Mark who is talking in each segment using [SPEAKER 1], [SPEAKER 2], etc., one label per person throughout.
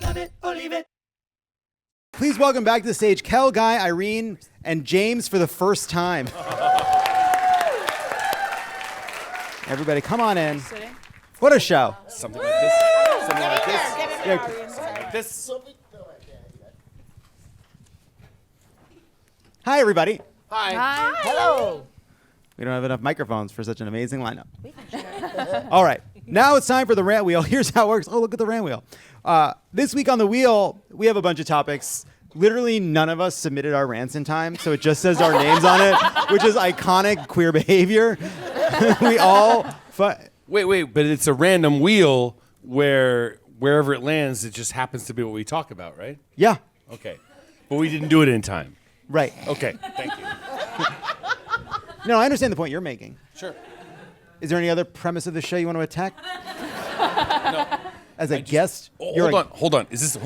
[SPEAKER 1] Love it or leave it.
[SPEAKER 2] Please welcome back to the stage Kel, Guy, Irene, and James for the first time. Everybody, come on in. What a show.
[SPEAKER 3] Something like this. Something like this. Something like this.
[SPEAKER 2] Hi, everybody.
[SPEAKER 3] Hi.
[SPEAKER 4] Hello.
[SPEAKER 2] We don't have enough microphones for such an amazing lineup. All right. Now it's time for the Rant Wheel. Here's how it works. Oh, look at the Rant Wheel. This week on the wheel, we have a bunch of topics. Literally none of us submitted our rants in time, so it just says our names on it, which is iconic queer behavior. We all...
[SPEAKER 3] Wait, but it's a random wheel where wherever it lands, it just happens to be what we talk about, right?
[SPEAKER 2] Yeah.
[SPEAKER 3] Okay. But we didn't do it in time.
[SPEAKER 2] Right.
[SPEAKER 3] Okay, thank you.
[SPEAKER 2] No, I understand the point you're making.
[SPEAKER 3] Sure.
[SPEAKER 2] Is there any other premise of the show you want to attack?
[SPEAKER 3] No.
[SPEAKER 2] As a guest?
[SPEAKER 3] Hold on. Is this...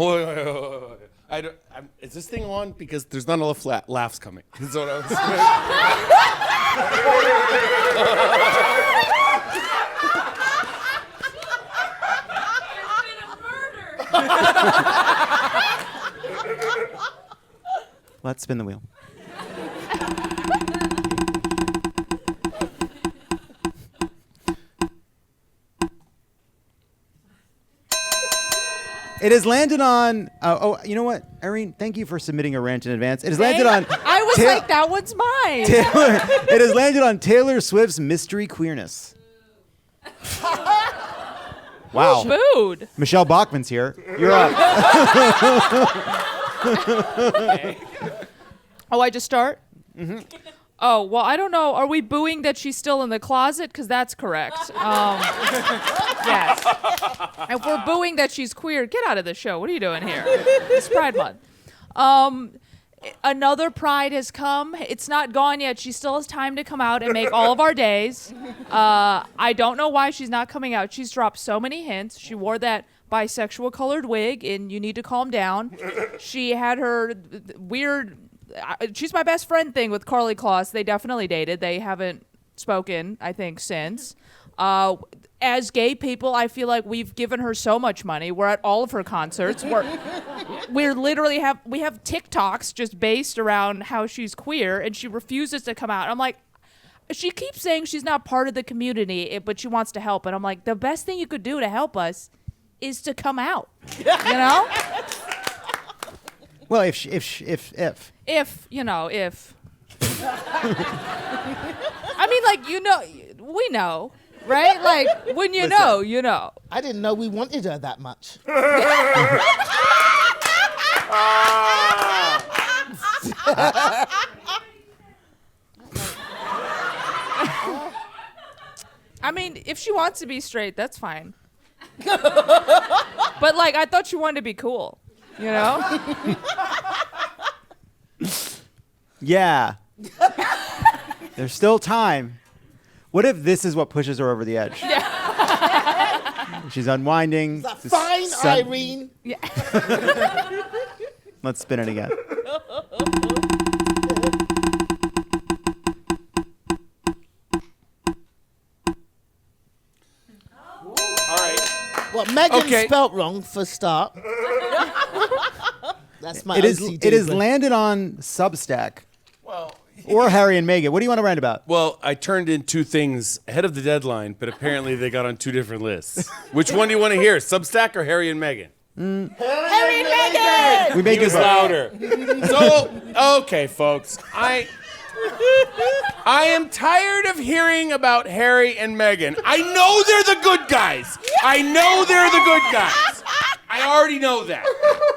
[SPEAKER 3] is this thing on? Because there's not enough laughs coming. That's what I was
[SPEAKER 2] Let's spin the wheel. It has landed on... you know what, Irene? Thank you for submitting a rant in advance. It has landed on...
[SPEAKER 4] I was like, that one's mine.
[SPEAKER 2] It has landed on Taylor Swift's mystery queerness. Wow.
[SPEAKER 4] Booed.
[SPEAKER 2] Michelle Bachman's here. You're up.
[SPEAKER 4] Oh, I just start? Mm-hmm. Oh, well, I don't know. Are we booing that she's still in the closet? Because that's correct. Yes. If we're booing that she's queer, get out of the show. What are you doing here? It's Pride Month. Another Pride has come. It's not gone yet. She still has time to come out and make all of our days. I don't know why she's not coming out. She's dropped so many hints. She wore that bisexual colored wig in You Need to Calm Down. She had her weird... she's my best friend thing with Carly Kloss. They definitely dated. They haven't spoken, I think, since. As gay people, I feel like we've given her so much money. We're at all of her concerts. We're literally have TikToks just based around how she's queer, and she refuses to come out. I'm like, she keeps saying she's not part of the community, but she wants to help. And I'm like, the best thing you could do to help us is to come out. You know?
[SPEAKER 2] Well, if.
[SPEAKER 4] I mean, like, we know, right? Like, when you know, you know.
[SPEAKER 5] I didn't know we wanted her that much.
[SPEAKER 4] I mean, if she wants to be straight, that's fine. But, like, I thought she wanted to be cool, you know?
[SPEAKER 2] Yeah. There's still time. What if this is what pushes her over the edge? Yeah. She's unwinding.
[SPEAKER 5] Is that fine, Irene?
[SPEAKER 4] Yeah.
[SPEAKER 2] Let's spin it again.
[SPEAKER 3] All right.
[SPEAKER 5] Well, Meghan spelt wrong for start. That's my OCD.
[SPEAKER 2] It is landed on Substack.
[SPEAKER 3] Well...
[SPEAKER 2] Or Harry and Meghan. What do you want to rant about?
[SPEAKER 3] Well, I turned in two things ahead of the deadline, but apparently they got on two different lists. Which one do you want to hear, Substack or Harry and Meghan?
[SPEAKER 5] Harry and Meghan!
[SPEAKER 2] We make
[SPEAKER 3] He was louder. So, okay, folks. I am tired of hearing about Harry and Meghan. I know they're the good guys. I know they're the good guys. I already know that.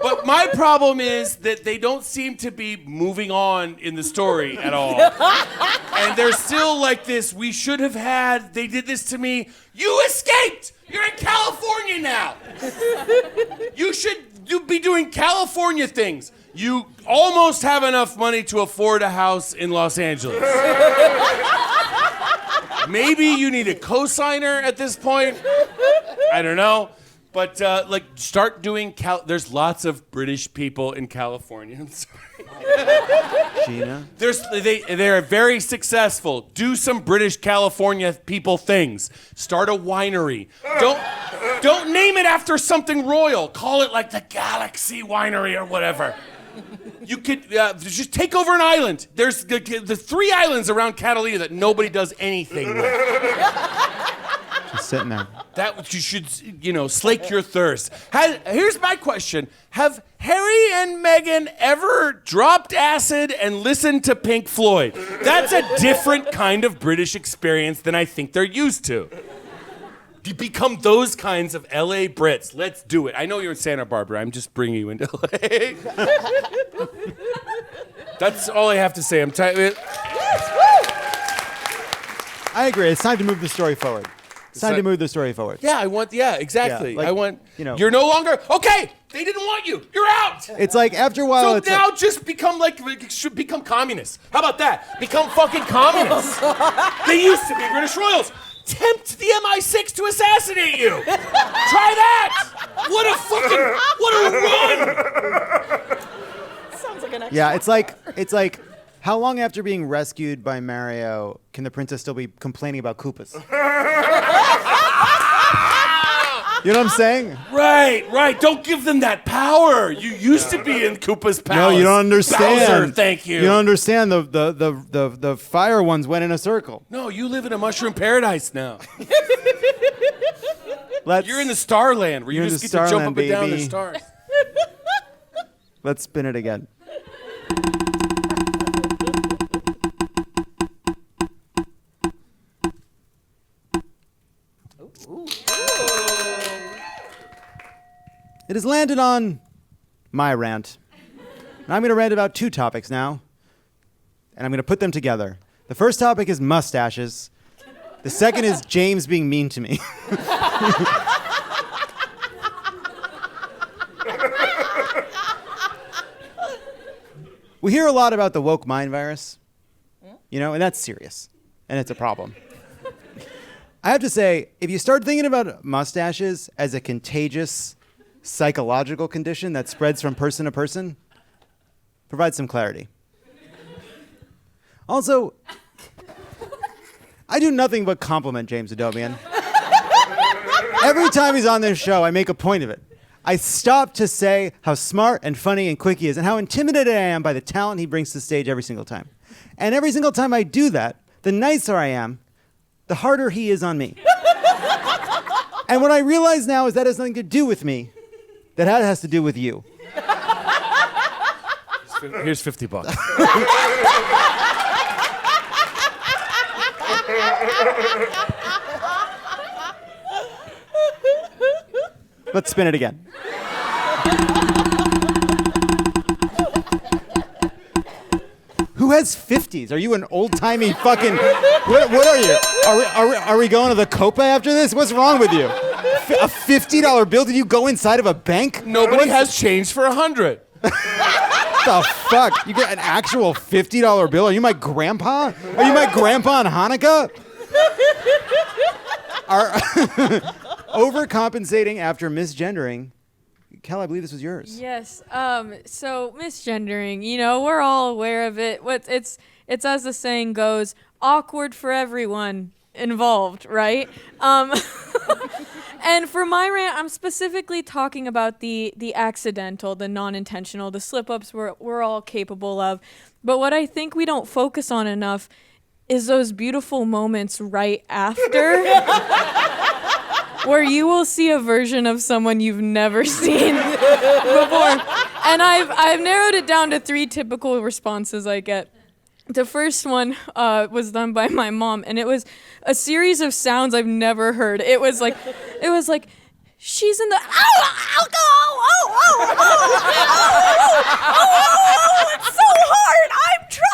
[SPEAKER 3] But my problem is that they don't seem to be moving on in the story at all. And they're still like this, we should have had, they did this to me. You escaped! You're in California now! You should be doing California things. You almost have enough money to afford a house in Los Angeles. Maybe you need a cosigner at this point. I don't know. But, start doing... There's lots of British people in California. I'm sorry.
[SPEAKER 2] Gina?
[SPEAKER 3] They're very successful. Do some British California people things. Start a winery. Don't name it after something royal. Call it like the Galaxy Winery or whatever. You could just take over an island. There's the 3 islands around Catalina that nobody does anything with.
[SPEAKER 2] Just sitting there.
[SPEAKER 3] That you should, slake your thirst. Here's my question: have Harry and Meghan ever dropped acid and listened to Pink Floyd? That's a different kind of British experience than I think they're used to. You become those kinds of LA Brits. Let's do it. I know you're in Santa Barbara. I'm just bringing you into LA. That's all I have to say. I'm tired.
[SPEAKER 2] I agree. It's time to move the story forward. It's time to move the story forward.
[SPEAKER 3] Yeah, exactly.
[SPEAKER 2] Yeah,
[SPEAKER 3] you're no longer, okay, they didn't want you. You're out.
[SPEAKER 2] It's like after a while,
[SPEAKER 3] So now just become become communists. How about that? Become fucking communists. They used to be British royals. Tempt the MI6 to assassinate you. Try that. What a run.
[SPEAKER 5] Sounds like an excellent.
[SPEAKER 2] Yeah, it's like how long after being rescued by Mario can the princess still be complaining about Koopas? You know what I'm saying?
[SPEAKER 3] Right. Don't give them that power. You used to be in Koopa's palace.
[SPEAKER 2] No, you don't understand.
[SPEAKER 3] Bowser, thank you.
[SPEAKER 2] You don't understand. The fire ones went in a circle.
[SPEAKER 3] No, you live in a mushroom paradise now. You're in the Starland where you
[SPEAKER 2] You're in
[SPEAKER 3] just
[SPEAKER 2] the
[SPEAKER 3] get to jump
[SPEAKER 2] Starland,
[SPEAKER 3] up and down the
[SPEAKER 2] baby.
[SPEAKER 3] stars.
[SPEAKER 2] Let's spin it again. It has landed on my rant. And I'm going to rant about 2 topics now. And I'm going to put them together. The first topic is mustaches. The second is James being mean to me. We hear a lot about the woke mind virus, and that's serious. And it's a problem. I have to say, if you start thinking about mustaches as a contagious psychological condition that spreads from person to person, provide some clarity. Also, I do nothing but compliment James Adomian. Every time he's on this show, I make a point of it. I stop to say how smart and funny and quick he is and how intimidated I am by the talent he brings to the stage every single time. And every single time I do that, the nicer I am, the harder he is on me. And what I realize now is that has nothing to do with me. That has to do with you.
[SPEAKER 3] Here's $50.
[SPEAKER 2] Let's spin it again. Who has 50s? Are you an old-timey fucking... What are you? Are we going to the Copa after this? What's wrong with you? A $50 bill? Did you go inside of a bank?
[SPEAKER 3] Nobody has change for 100.
[SPEAKER 2] The fuck? You get an actual $50 bill? Are you my grandpa? Are you my grandpa on Hanukkah? Overcompensating after misgendering. Kel, I believe this was yours.
[SPEAKER 1] Yes. So misgendering, we're all aware of it. It's as the saying goes, awkward for everyone involved, right? And for my rant, I'm specifically talking about the accidental, the non-intentional, the slip-ups we're all capable of. But what I think we don't focus on enough is those beautiful moments right after where you will see a version of someone you've never seen before. And I've narrowed it down to 3 typical responses I get. The first one was done by my mom, and it was a series of sounds I've never heard. It was like, she's in the, it's so hard, I'm trying.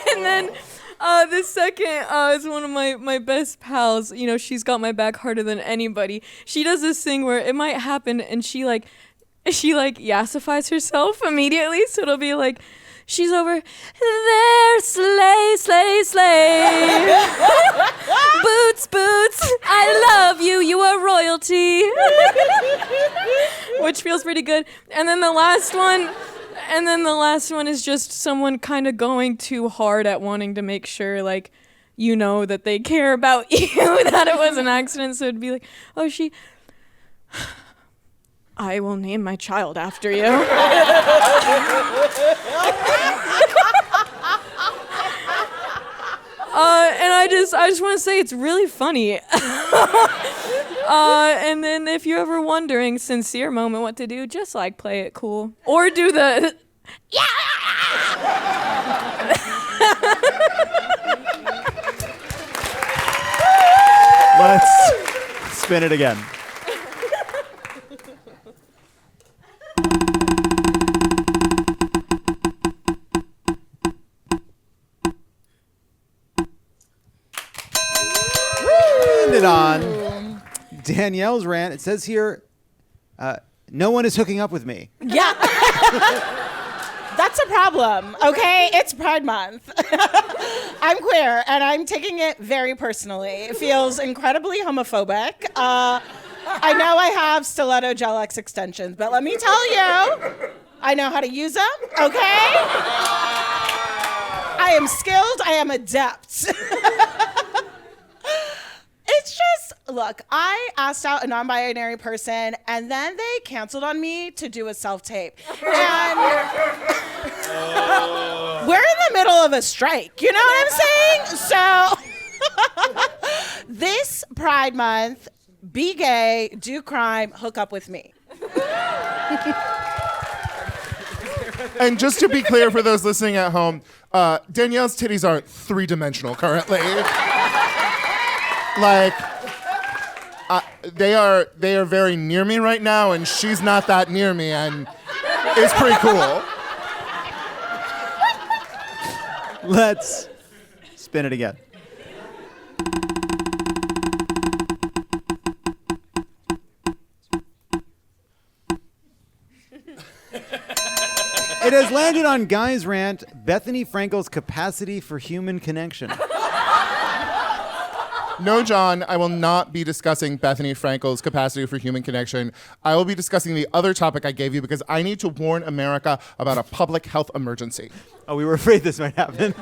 [SPEAKER 1] And then the second is one of my best pals. She's got my back harder than anybody. She does this thing where it might happen, and she yassifies herself immediately. So it'll be like, she's over there, slay, slay, slay. Boots, Boots, I love you. You are royalty. Which feels pretty good. And then the last one is just someone kind of going too hard at wanting to make sure, like, you know, that they care about you, that it was an accident. So it'd be like, oh, I will name my child after you. And I just want to say it's really funny. And then if you're ever wondering, sincere moment, what to do, just like play it cool. Or do the, yeah!
[SPEAKER 2] Let's spin it again. It on Danielle's rant. It says here, no one is hooking up with me.
[SPEAKER 6] Yeah. That's a problem, okay? It's Pride Month. I'm queer, and I'm taking it very personally. It feels incredibly homophobic. I know I have stiletto gel X extensions, but let me tell you, I know how to use them, okay? I am skilled. I am adept. It's just, look, I asked out a non-binary person, and then they canceled on me to do a self-tape. And we're in the middle of a strike, you know what I'm saying? So this Pride Month, be gay, do crime, hook up with me.
[SPEAKER 7] And just to be clear for those listening at home, Danielle's titties aren't three-dimensional currently. Like, they are very near me right now, and she's not that near me, and it's pretty cool.
[SPEAKER 2] Let's spin it again. It has landed on Guy's rant, Bethany Frankel's capacity for human connection.
[SPEAKER 7] No, John, I will not be discussing Bethany Frankel's capacity for human connection. I will be discussing the other topic I gave you because I need to warn America about a public health emergency.
[SPEAKER 2] Oh, we were afraid this might happen.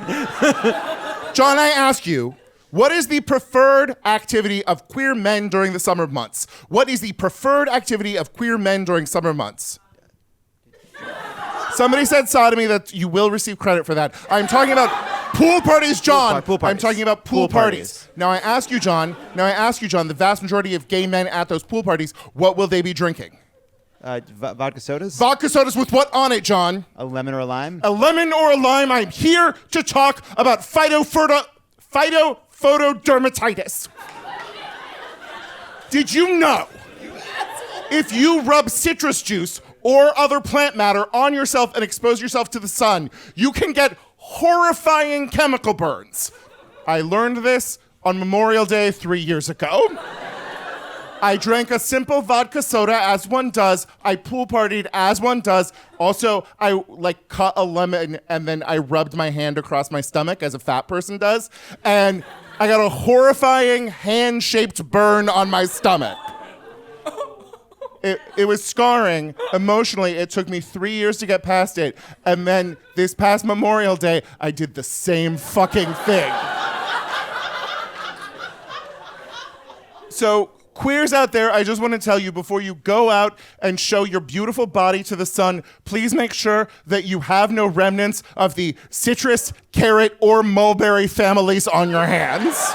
[SPEAKER 7] John, I ask you, what is the preferred activity of queer men during the summer months? What is the preferred activity of queer men during summer months? Somebody said sodomy, that you will receive credit for that. I'm talking about pool parties, John.
[SPEAKER 2] Pool parties.
[SPEAKER 7] I'm talking about pool parties. Now I ask you, John, the vast majority of gay men at those pool parties, what will they be drinking?
[SPEAKER 2] Vodka sodas?
[SPEAKER 7] Vodka sodas with what on it, John?
[SPEAKER 2] A lemon or a lime?
[SPEAKER 7] A lemon or a lime. I'm here to talk about phytophotodermatitis. Did you know if you rub citrus juice or other plant matter on yourself and expose yourself to the sun, you can get horrifying chemical burns? I learned this on Memorial Day 3 years ago. I drank a simple vodka soda, as one does. I pool partied, as one does. Also, I cut a lemon and then I rubbed my hand across my stomach, as a fat person does. And I got a horrifying hand-shaped burn on my stomach. It was scarring. Emotionally, it took me 3 years to get past it. And then this past Memorial Day, I did the same fucking thing. So, queers out there, I just want to tell you, before you go out and show your beautiful body to the sun, please make sure that you have no remnants of the citrus, carrot, or mulberry families on your hands.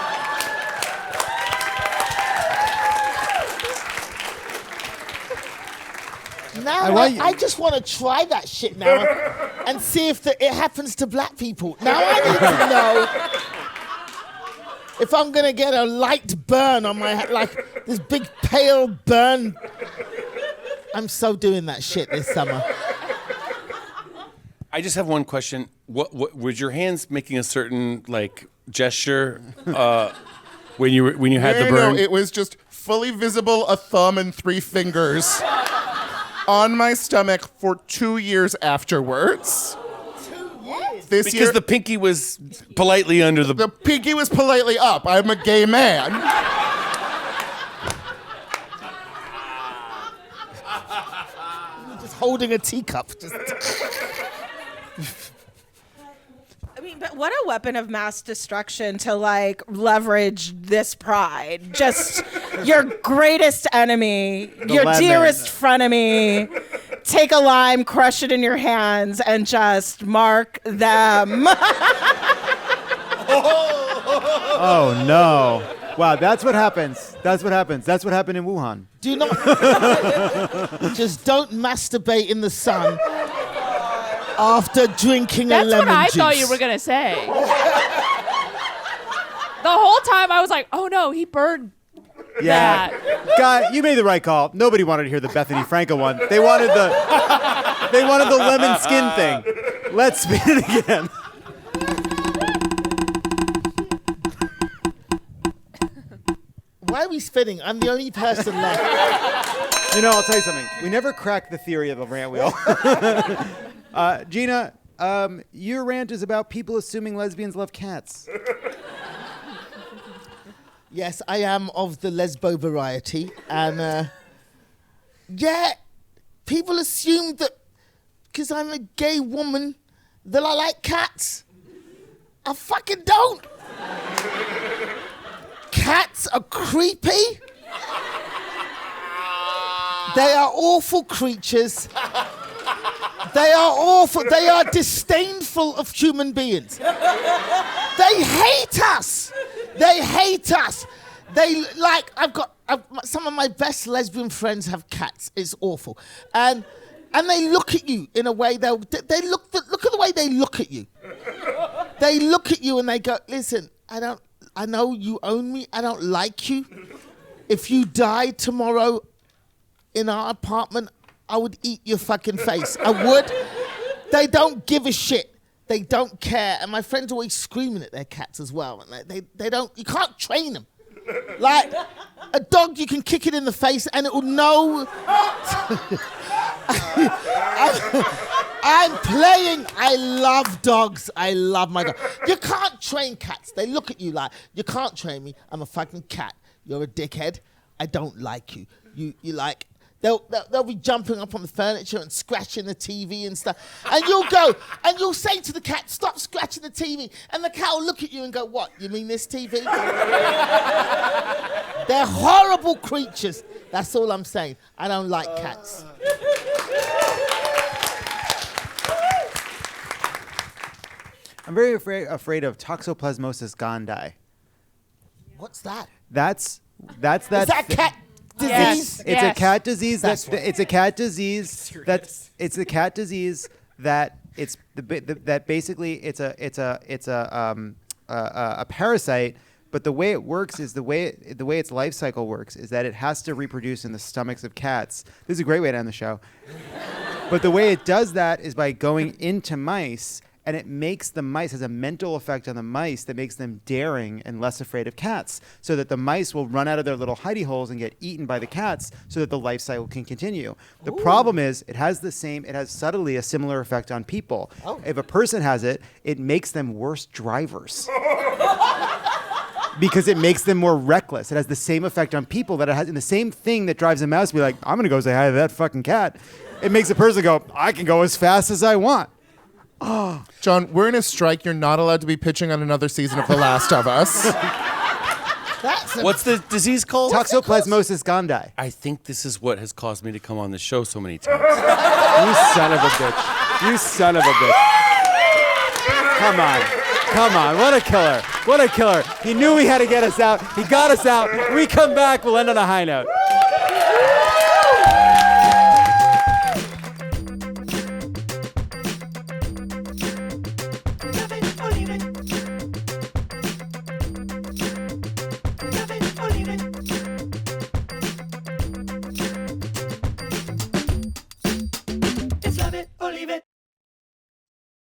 [SPEAKER 5] Now I just want to try that shit now and see if it happens to black people. Now I need to know if I'm going to get a light burn on my head, like this big pale burn. I'm so doing that shit this summer.
[SPEAKER 3] I just have one question. What was your hands making a certain gesture when you had the burn?
[SPEAKER 7] No, it was just fully visible, a thumb and 3 fingers on my stomach for 2 years afterwards.
[SPEAKER 5] 2
[SPEAKER 7] This
[SPEAKER 3] Because
[SPEAKER 7] year,
[SPEAKER 3] the pinky was politely under the.
[SPEAKER 7] the pinky was politely up. I'm a gay man.
[SPEAKER 5] Just holding a teacup. Just
[SPEAKER 6] I mean, but what a weapon of mass destruction to like leverage this pride. Just your greatest enemy, your
[SPEAKER 2] lemon.
[SPEAKER 6] dearest frenemy. Take a lime, crush it in your hands, and just mark them.
[SPEAKER 2] Oh no! Wow, that's what happens. That's what happens. That's what happened in Wuhan.
[SPEAKER 5] do not. Just don't masturbate in the sun after drinking a
[SPEAKER 4] That's
[SPEAKER 5] lemon
[SPEAKER 4] what I
[SPEAKER 5] juice.
[SPEAKER 4] thought you were gonna say. The whole time I was like, oh no, he burned that.
[SPEAKER 2] Guy, you made the right call. Nobody wanted to hear the Bethany Frankel one. They wanted the lemon skin thing. Let's spin it again.
[SPEAKER 5] Why are we spinning? I'm the only person left.
[SPEAKER 2] You know, I'll tell you something. We never cracked the theory of a rant wheel. Gina, your rant is about people assuming lesbians love cats.
[SPEAKER 5] Yes, I am of the lesbo variety, and yeah, people assume that because I'm a gay woman that I like cats. I fucking don't. Cats are creepy. They are awful creatures. They are awful. They are disdainful of human beings. They hate us. They hate us. They like. Some of my best lesbian friends have cats. It's awful, and they look at you in a way. They look at the way they look at you. They look at you and they go, "Listen, I know you own me. I don't like you. If you died tomorrow in our apartment, I would eat your fucking face. I would." They don't give a shit. They don't care. And my friends are always screaming at their cats as well. And they don't, you can't train them. Like a dog, you can kick it in the face and it will know. I'm playing. I love dogs. I love my dog. You can't train cats. They look at you like, you can't train me. I'm a fucking cat. You're a dickhead. I don't like you. You like, they'll be jumping up on the furniture and scratching the TV and stuff. And you'll go, and you'll say to the cat, stop scratching the TV. And the cat will look at you and go, what, you mean this TV? They're horrible creatures. That's all I'm saying. I don't like cats.
[SPEAKER 2] I'm very afraid of toxoplasmosis gondii.
[SPEAKER 5] What's that?
[SPEAKER 2] That's
[SPEAKER 5] Is that cat disease?
[SPEAKER 2] It's a cat disease.
[SPEAKER 5] That's
[SPEAKER 2] That basically it's a parasite. But the way it works is the way its life cycle works is that it has to reproduce in the stomachs of cats. This is a great way to end the show. But the way it does that is by going into mice, and it makes the mice, has a mental effect on the mice that makes them daring and less afraid of cats, so that the mice will run out of their little hidey holes and get eaten by the cats so that the life cycle can continue. The problem is it has subtly a similar effect on people. If a person has it, it makes them worse drivers. Because it makes them more reckless. It has the same effect on people that it has, and the same thing that drives a mouse to be like, I'm gonna go say hi to that fucking cat. It makes a person go, I can go as fast as I want.
[SPEAKER 7] John, we're in a strike. You're not allowed to be pitching on another season of The Last of Us.
[SPEAKER 3] What's the disease called?
[SPEAKER 2] Toxoplasmosis gondii.
[SPEAKER 3] I think this is what has caused me to come on the show so many times.
[SPEAKER 2] You son of a bitch. You son of a bitch. Come on. Come on. What a killer. What a killer. He knew he had to get us out. He got us out. We come back. We'll end on a high note.